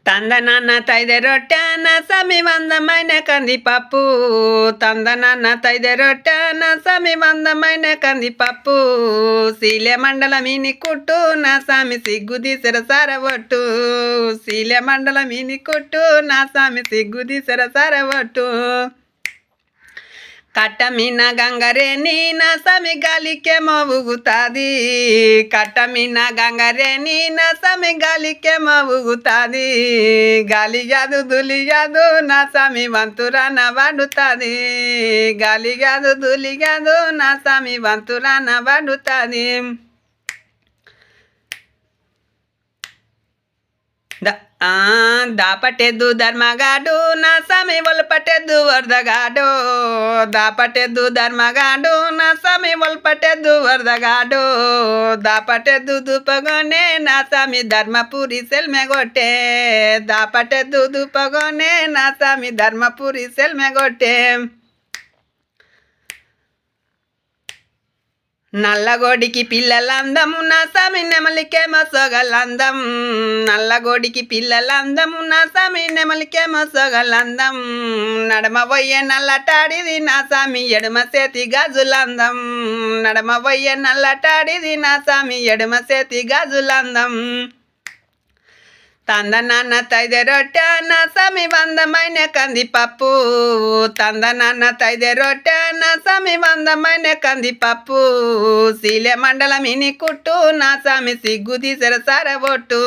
తందనాన్న తైదె రొట్టెన సమి వందమైన కందిపప్పు తందనాన్న తైదె రొట్టెన సమి వందమైన కందిపప్పు శీలె మండలమిని కుట్టు నా సామి సిగ్గుది సిరసారవట్టు శీలె మండలమిని కుట్టు నా సామి సిగ్గుది సిరసారవట్టు కట్టమిన గంగరేని నా సమి గాలికేమో ఊగుతాది కట్టమిన గంగరేని నా సమి గాలికేమో ఊగుతాది గాలి యాదు దులి యాదు నా సమి వంతురాన వాడుతాది గాలి యాదు దులి యాదు నా సమి వంతురాన వాడుతాది దాపటెద్దు ధర్మగాడు నా సమి ఒల్పటెద్దు వరదగాడు దాపటెద్దు ధర్మగాడు నా సమి ఒల్పటెద్దు వరదగాడు దాపటెద్దు దుపగొనే నా సమి ధర్మపురి సెల్మెగొట్టే దాపటెద్దు దుపగొనే నా సమి ధర్మపురి సెల్మెగొట్టే నల్లగోడికి పిల్లలందము నా సామి నెమలికేమో సొగలందం నల్లగోడికి పిల్లలందము నా సామి నెమలికేమో సొగలందం నడమ వయ్యే నల్లటాడిది నా సామి ఎడమ చేతి గాజులందం నడమ వయ్యే నల్లటాడిది నా సామి ఎడమ చేతి గాజులందం తందనాన్న తైదె రొట్టె నా సమి వందమైన కందిపప్పు తందనాన్న తైదె రొట్టె నా సమి వందమైన కందిపప్పు శీలె మండలమిని కుట్టు నా సామి సిగ్గుది సిరసారవొట్టు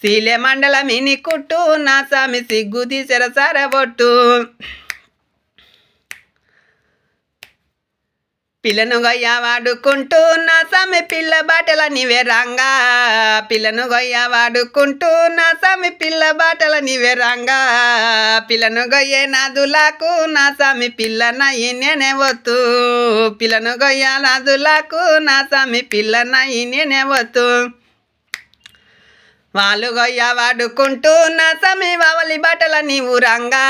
శీలె మండలమిని కుట్టు నా సామి సిగ్గుది సిరసారవొట్టు పిల్లను గొయ్య వాడుకుంటూ నా సామి పిల్ల బాటల నీవే రంగా పిల్లను గొయ్య వాడుకుంటూ నా సామి పిల్ల బాటల నీవే రంగా పిల్లను గొయ్యే నాదులకు నా సామి పిల్ల నయ్యి నేనే వత్తు పిల్లను గొయ్య నాదులకు నా సామి పిల్ల నయ్యి నేనే వత్తు వాళ్ళు గొయ్య వాడుకుంటూ నా సమి వావలి బాటల నీవు రంగా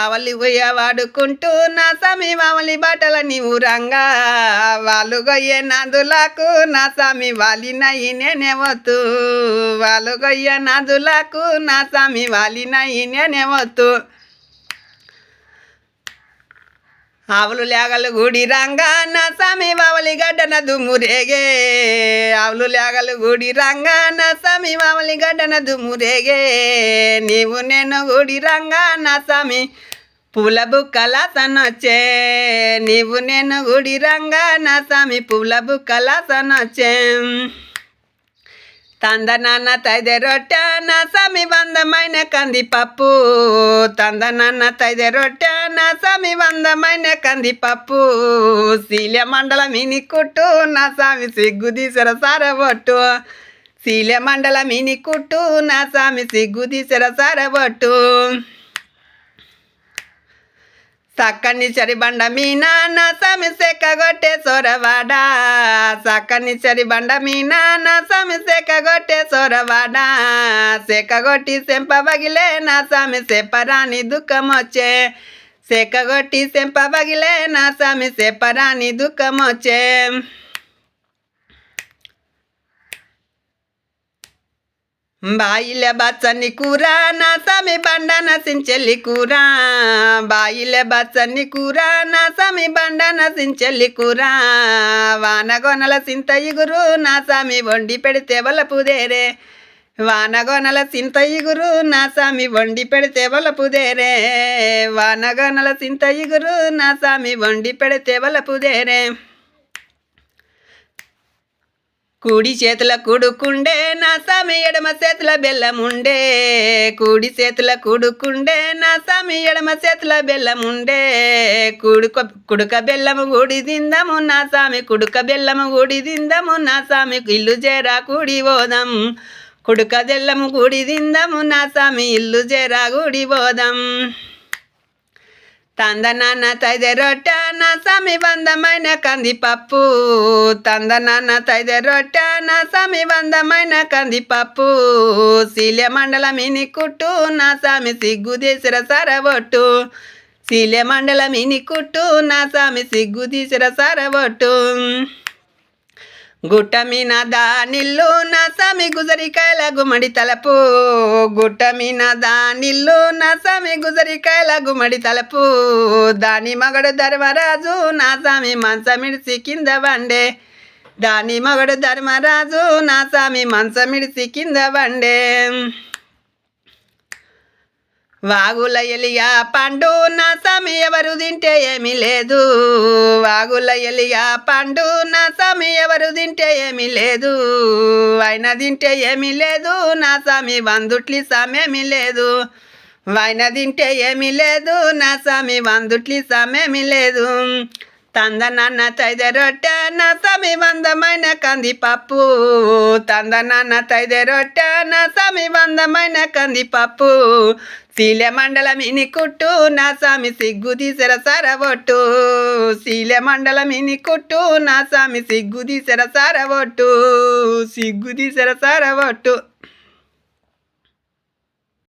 అవలి గొయ్య వాడుకుంటూ నా సమి వావలి బాటల నీవు రంగా వాళ్ళు గొయ్యే నాదులకు నా సామి వాలి నయ్యి నేనే వత్తు వాళ్ళు గొయ్య నాదులకు నా సామి వాలి నయ్యి నేనే వత్తు ఆవులు లేగలు గుడి రంగా నా సామి వావలి గడ్డన దుమ్మురేగే ఆవులు లేగలు గుడి రంగా నా సామి వావలి గడ్డన దుమ్మురేగే నీవు నేను గుడి రంగా నా సామి పూల బుక్కల సనొచ్చే నీవు నేను గుడి రంగా నా సామి పూల బుక్కల సనొచ్చే తందనాన్న తైదె రొట్టె నా సమి వందమైన కందిపప్పు తందనాన్న తైదె రొట్టె నా సమి వందమైన కందిపప్పు శీలె మండలమిని కుట్టు నా సామి సిగ్గుది సిరసారవొట్టు శీలె మండలమిని కుట్టు నా సామి సిగ్గుది సిరసారవొట్టు సక్కని చరిబండ మీనా నా సామి సెక్కగొట్టే సొరవాడా సక్కని చరిబండ మీనా నా సామి సెక్కగొట్టే సొరవాడా సెక్కగొట్టి సెంపబగిలే నా సామి సెపరాని దుఃఖమొచ్చే సెక్కగొట్టి సెంపబగిలే నా సామి సెపరాని దుఃఖమొచ్చే బాయిలే బచ్చని కూర నా సామి బండ నసించెల్లి కూర బాయిలే బచ్చని కూర నా సామి బండ నసించెల్లి కూర వానగొనల సింత ఇగురు నా సామి వండి పెడితే వలపుదేరే వానగొనల సింత ఇగురు నా సామి వండి పెడితే వలపుదేరే వానగొనల సింత ఇగురు నా సామి వండి పెడితే వలపుదేరే కూడి చేతుల కుడుకుండే నా సామి ఎడమ చేతుల బెల్లముండే కూడి చేతుల కుడుకుండే నా సామి ఎడమ చేతుల బెల్లముండే కుడుక బెల్లము గుడి దిందము నా సామి కుడుక బెల్లము గుడి దిందము నా సామి ఇల్లు చేరా కూడి పోదాం కుడుక బెల్లము గుడి దిందము నా సామి ఇల్లు చేరా గుడి పోదాం తందనాన్న తైదె రొట్టె నా సామి వందమైన కందిపప్పు తందనాన్న తైదె రొట్టె నా సామి వందమైన కందిపప్పు శీలె మండలమిని కుట్టు నా సామి సిగ్గుది సిరసారవొట్టు శీలె మండలమిని కుట్టు నా సామి సిగ్గుది సిరసారవొట్టు గుట్ట మీన దానిల్లు నా సామి గుజరికాయల గుమ్మడి తలపు గుట్ట మీన దానిల్లు నా సామి గుజరికాయల గుమ్మడి తలపు దాని మగడు ధర్మరాజు నా సామి మంచమిడిసి కింద వండే దాని మగడు ధర్మరాజు నా సామి మంచమిడిసి కింద వండే వాగుల ఎలియా పండు నా సామి ఎవరు తింటే ఏమీ లేదు వాగుల ఎలియా పండు నా సామి ఎవరు తింటే ఏమీ లేదు ఆయన తింటే ఏమీ లేదు నా సామి వందుట్లి సామేమీ లేదు ఆయన తింటే ఏమీ లేదు నా సామి వందుట్లి సామేమీ లేదు తందనాన్న తైదే రొట్టె నా సామి వందమైన కందిపప్పు తందనాన్న తైదే రొట్టె నా సామి వందమైన కందిపప్పు శీలె మండలమిని కుట్టు నా సామి సిగ్గు తీసెర సారవొట్టు శీలె మండలమిని కుట్టు నా సామి సిగ్గు తీసెర సారవొట్టు సిగ్గు తీసెర సారవొట్టు